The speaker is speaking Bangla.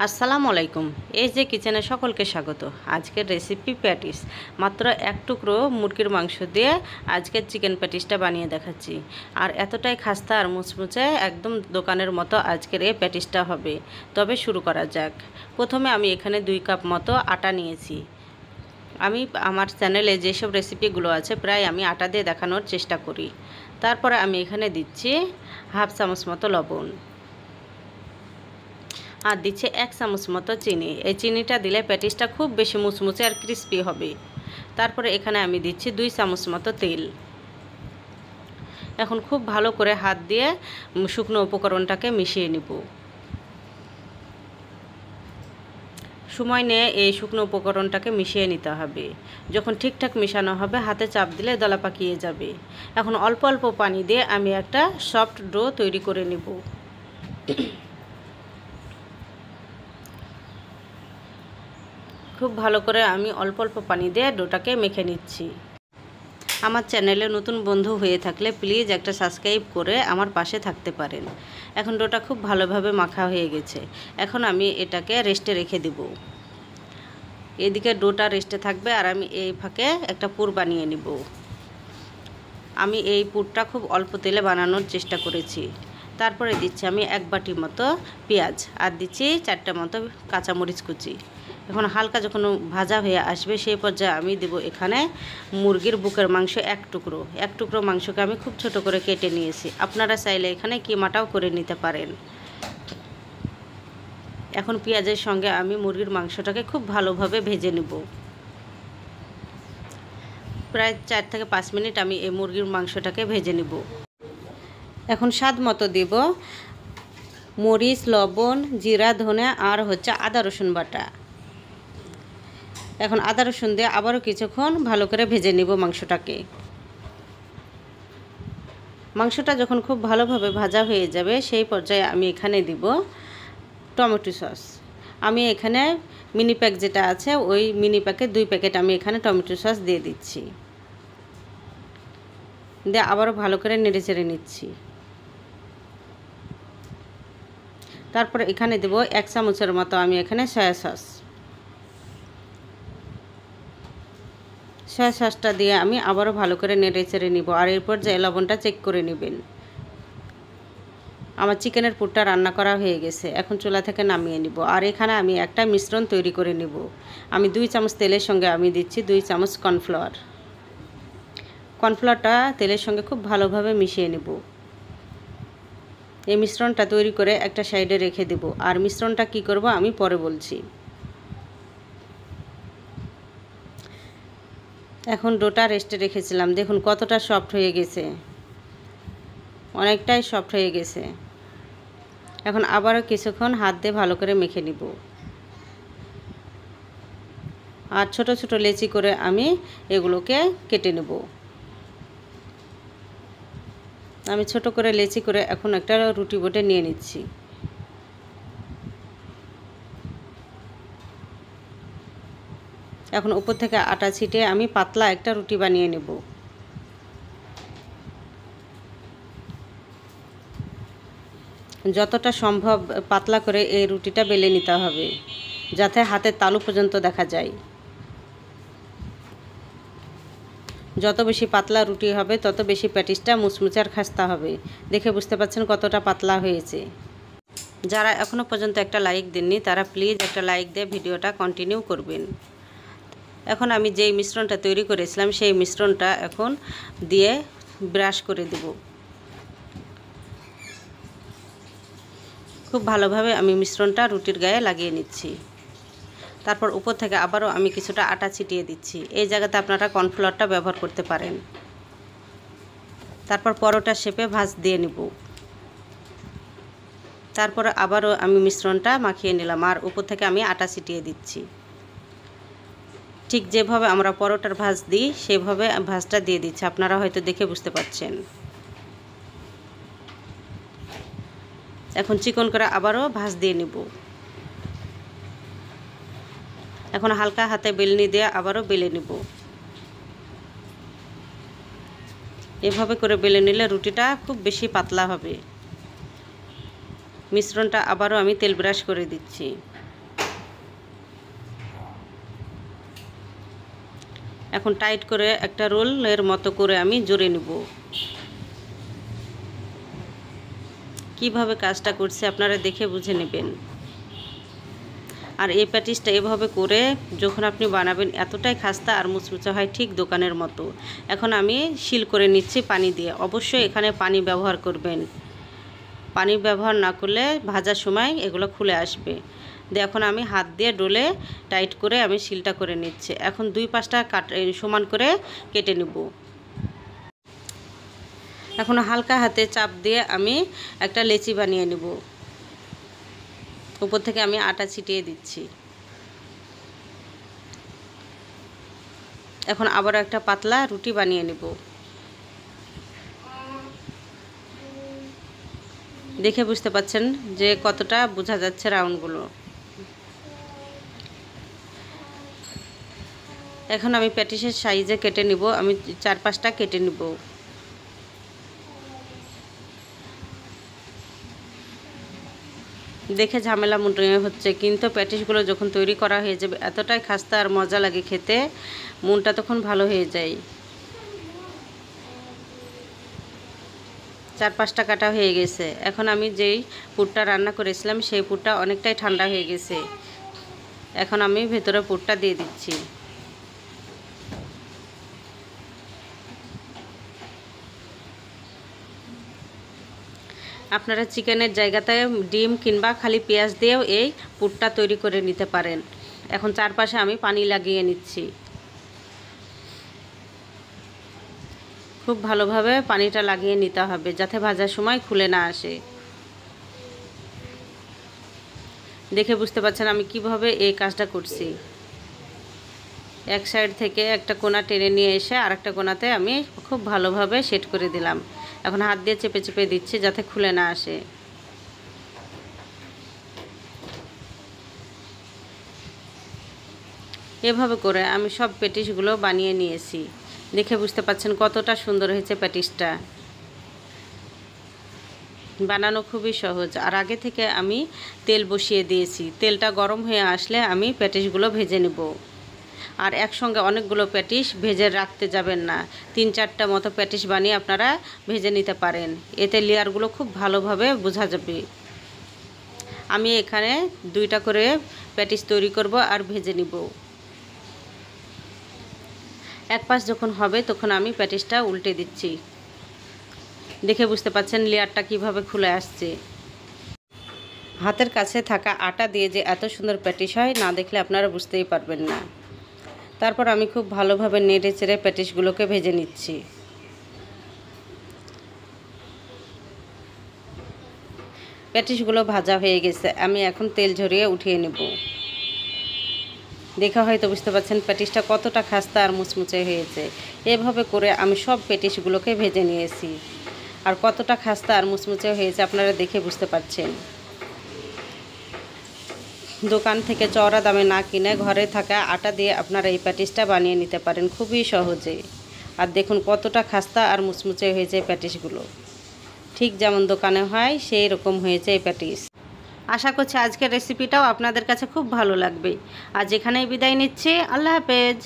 আসসালামু আলাইকুম। এই যে কিচেনে সকলকে স্বাগত। আজকের রেসিপি প্যাটিস। মাত্র এক টুকরো মুরগির মাংস দিয়ে আজকের চিকেন প্যাটিসটা বানিয়ে দেখাচ্ছি। আর এতটাই খাস্তা আর মুচমুচে একদম দোকানের মতো আজকের এই প্যাটিসটা হবে। তবে শুরু করা যাক। প্রথমে আমি এখানে 2 কাপ মতো আটা নিয়েছি। আমি আমার চ্যানেলে যেসব রেসিপিগুলো আছে প্রায় আমি আটা দিয়ে দেখানোর চেষ্টা করি। তারপরে আমি এখানে দিচ্ছি হাফ চামচ মতো লবণ, আর দিচ্ছে 1 চামচ মতো চিনি। এই চিনিটা দিলে প্যাটিসটা খুব বেশি মুচমুচে আর ক্রিস্পি হবে। তারপরে এখানে আমি দিচ্ছি 2 চামচ মতো তেল। এখন খুব ভালো করে হাত দিয়ে শুকনো উপকরণটাকে মিশিয়ে নিব। সময় নিয়ে এই শুকনো উপকরণটাকে মিশিয়ে নিতে হবে। যখন ঠিকঠাক মেশানো হবে হাতে চাপ দিলে দলা পাকিয়ে যাবে। এখন অল্প অল্প পানি দিয়ে আমি একটা সফট ডো তৈরি করে নেব। খুব ভালো করে আমি অল্প অল্প পানি দিয়ে ডোটাকে মেখে নিচ্ছি। আমার চ্যানেলে নতুন বন্ধু হয়ে থাকলে প্লিজ একটা সাবস্ক্রাইব করে আমার পাশে থাকতে পারেন। এখন ডোটা খুব ভালোভাবে মাখা হয়ে গেছে। এখন আমি এটাকে রেস্টে রেখে দেব। এদিকে ডোটা রেস্টে থাকবে আর আমি এই ফাঁকে একটা পুর বানিয়ে নিব। আমি এই পুরটা খুব অল্প তেলে বানানোর চেষ্টা করেছি। তারপরে দিচ্ছি আমি 1 বাটি মতো পেঁয়াজ, আর দিচ্ছি 4টা মতো কাঁচামরিচ কুচি। এখন হালকা যখন ভাজা হয়ে আসবে সেই পর্যায়ে আমি দেব এখানে মুরগির বুকের মাংস এক টুকরো মাংসকে আমি খুব ছোট করে কেটে নিয়েছি। আপনারা চাইলে এখানে কিমাটাও করে নিতে পারেন। এখন পেঁয়াজের সঙ্গে আমি মুরগির মাংসটাকে খুব ভালোভাবে ভেজে নেব। প্রায় 4 থেকে 5 মিনিট আমি এই মুরগির মাংসটাকে ভেজে নেব। এখন স্বাদ মতো দেব মরিচ, লবণ, জিরা, ধনে আর আদা রসুন বাটা। এখন আদা রসুন দিয়ে আবারও কিছুক্ষণ ভালো করে ভেজে নিব মাংসটাকে। মাংসটা যখন খুব ভালোভাবে ভাজা হয়ে যাবে সেই পর্যায়ে আমি এখানে দিব টমেটো সস। আমি এখানে মিনি প্যাক যেটা আছে ওই মিনি প্যাকে 2 প্যাকেট আমি এখানে টমেটো সস দিয়ে দিচ্ছি। দিয়ে আবারও ভালো করে নেড়ে চেড়ে নিচ্ছি। তারপর এখানে দেব 1 চামচের মতো আমি এখানে সয়া সসটা দিয়ে আমি আবারও ভালো করে নেড়ে চেড়ে নিব। আর এরপর যে লবণটা চেক করে নেবেন। আমার চিকেনের পুরটা রান্না করা হয়ে গেছে। এখন চুলা থেকে নামিয়ে নিব। আর এখানে আমি একটা মিশ্রণ তৈরি করে নেব। আমি 2 চামচ তেলের সঙ্গে আমি দিচ্ছি 2 চামচ কর্নফ্লাওয়ারটা তেলের সঙ্গে খুব ভালোভাবে মিশিয়ে নেব। এই মিশ্রণটা তৈরি করে একটা সাইডে রেখে দেব। আর মিশ্রণটা কি করব আমি পরে বলছি। এখন ডোটা রেস্টে রেখেছিলাম, দেখুন কতটা সফট হয়ে গেছে, অনেকটাই সফট হয়ে গেছে। এখন আবারও কিছুক্ষণ হাত দিয়ে ভালো করে মেখে নিব। আর ছোট ছোট লেচি করে আমি এগুলোকে কেটে নেব। আমি ছোট করে লেচি করে এখন একটা রুটি বোটে নিয়ে নিচ্ছি। এখন উপর থেকে আটা ছিটিয়ে আমি পাতলা একটা রুটি বানিয়ে নেব। যতটা সম্ভব পাতলা করে এই রুটিটা বেলে নিতে হবে যাতে হাতের তালু পর্যন্ত দেখা যায়। যত বেশি পাতলা রুটি হবে তত বেশি প্যাটিসটা মুচমুচে আর খাস্তা হবে। দেখে বুঝতে পারছেন কতটা পাতলা হয়েছে। যারা এখনও পর্যন্ত একটা লাইক দেননি তারা প্লিজ একটা লাইক দিয়ে ভিডিওটা কন্টিনিউ করবেন। এখন আমি যেই মিশ্রণটা তৈরি করেছিলাম সেই মিশ্রণটা এখন দিয়ে ব্রাশ করে দেব। খুব ভালোভাবে আমি মিশ্রণটা রুটির গায়ে লাগিয়ে নিচ্ছি। তারপর উপর থেকে আবারও আমি কিছুটা আটা ছিটিয়ে দিচ্ছি। এই জায়গাতে আপনারা কর্নফ্লাওয়ারটা ব্যবহার করতে পারেন। তারপর পরোটা শেপে ভাঁজ দিয়ে নিব। তারপর আবারও আমি মিশ্রণটা মাখিয়ে নিলাম আর উপর থেকে আমি আটা ছিটিয়ে দিচ্ছি। ঠিক যেভাবে আমরা পরোটার ভাঁজ দিই সেভাবে ভাঁজটা দিয়ে দিচ্ছি। আপনারা হয়তো দেখে বুঝতে পারছেন। এখন চিকন করে আবারও ভাঁজ দিয়ে নিব। এখন হালকা হাতে বেলনি দিয়ে আবারও বেলে নিব। এভাবে করে বেলে নিলে রুটিটা খুব বেশি পাতলা হবে। মিশ্রণটা আবারও আমি তেল ব্রাশ করে দিচ্ছি। এখন টাইট করে একটা রোলের মতো করে আমি জড়িয়ে নেব। কিভাবে কাজটা করছে আপনারা দেখে বুঝে নেবেন। আর এই প্যাটিসটা এভাবে করে যখন আপনি বানাবেন এতটাই খাস্তা আর মুচমুচে হয়, ঠিক দোকানের মতো। এখন আমি শিল করে নিচ্ছি পানি দিয়ে। অবশ্যই এখানে পানি ব্যবহার করবেন, পানি ব্যবহার না করলে ভাজার সময় এগুলো খুলে আসবে। দিয়ে এখন আমি হাত দিয়ে ডলে টাইট করে আমি শিলটা করে নিচ্ছি। এখন 2 পাশটা সমান করে কেটে নেব। এখন হালকা হাতে চাপ দিয়ে আমি একটা লেচি বানিয়ে নেব। উপর থেকে আমি আটা ছিটিয়ে দিচ্ছি। এখন আবার একটা পাতলা রুটি বানিয়ে নেব। দেখে বুঝতে পাচ্ছেন যে কতটা বোঝা যাচ্ছে রাউন্ডগুলো। এখন আমি প্যাটিসের সাইজে কেটে নিব। আমি 4-5টা কেটে নিব। দেখে ঝামেলা মনে হচ্ছে, কিন্তু প্যাটিসগুলো যখন তৈরি করা হয়ে যাবে এতটাই খাস্তা আর মজা লাগে খেতে, মনটা তখন ভালো হয়ে যায়। 4-5টা কাটা হয়ে গেছে। এখন আমি যেই পুরটা রান্না করেছিলাম সেই পুরটা অনেকটাই ঠান্ডা হয়ে গেছে। এখন আমি ভেতরে পুরটা দিয়ে দিচ্ছি। আপনারা চিকেনের জায়গাতে ডিম কিংবা খালি পেঁয়াজ দিয়েও এই পুরটা তৈরি করে নিতে পারেন। এখন চারপাশে আমি পানি লাগিয়ে নিচ্ছি। খুব ভালোভাবে পানিটা লাগিয়ে নিতে হবে যাতে ভাজার সময় খুলে না আসে। দেখে বুঝতে পারছেন আমি কিভাবে এই কাজটা করছি। এক সাইড থেকে একটা কোণা টেনে নিয়ে এসে আরেকটা কোণাতে আমি খুব ভালোভাবে সেট করে দিলাম। এখন হাত দিয়ে চেপে চেপে দিচ্ছি যাতে খুলে না আসে। এভাবে করে আমি সব প্যাটিসগুলো বানিয়ে নিয়েছি। দেখে বুঝতে পাচ্ছেন কতটা সুন্দর হয়েছে প্যাটিসটা। বানানো খুবই সহজ। আর আগে থেকে আমি তেল বসিয়ে দিয়েছি। তেলটা গরম হয়ে আসলে আমি প্যাটিসগুলো ভেজে নেব। আর একসঙ্গে অনেকগুলো প্যাটিস ভেজে রাখতে যাবেন না। 3-4টা মতো প্যাটিস বানিয়ে আপনারা ভেজে নিতে পারেন। এতে লেয়ারগুলো খুব ভালোভাবে বোঝা যাবে। আমি এখানে 2টা করে প্যাটিস তৈরি করব আর ভেজে নিব। এক পাশ যখন হবে তখন আমি প্যাটিসটা উল্টে দিচ্ছি। দেখে বুঝতে পাচ্ছেন লেয়ারটা কিভাবে খুলে আসছে। হাতের কাছে থাকা আটা দিয়ে যে এত সুন্দর প্যাটিস হয়, না দেখলে আপনারা বুঝতেই পারবেন না। তারপর আমি খুব ভালোভাবে নেড়ে চেড়ে প্যাটিসগুলোকে ভেজে নিচ্ছি। প্যাটিসগুলো ভাজা হয়ে গেছে। আমি এখন তেল ঝরিয়ে উঠিয়ে নেব। দেখা হয়তো বুঝতে পারছেন প্যাটিসটা কতটা খাস্তা আর মুচমুচে হয়েছে। এভাবে করে আমি সব প্যাটিসগুলোকে ভেজে নিয়েছি। আর কতটা খাস্তা আর মুচমুচে হয়েছে আপনারা দেখে বুঝতে পারছেন। দোকান থেকে চওড়া দামে না কিনে ঘরে থাকা আটা দিয়ে আপনারা এই প্যাটিসটা বানিয়ে নিতে পারেন খুবই সহজে। আর দেখুন কতটা খাস্তা আর মুচমুচে হয়েছে প্যাটিসগুলো, ঠিক যেমন দোকানে হয় সেই রকম হয়েছে এই প্যাটিস। আশা করছি আজকের রেসিপিটাও আপনাদের কাছে খুব ভালো লাগবে। আজ এখানেই বিদায় নিচ্ছি। আল্লাহ হাফেজ।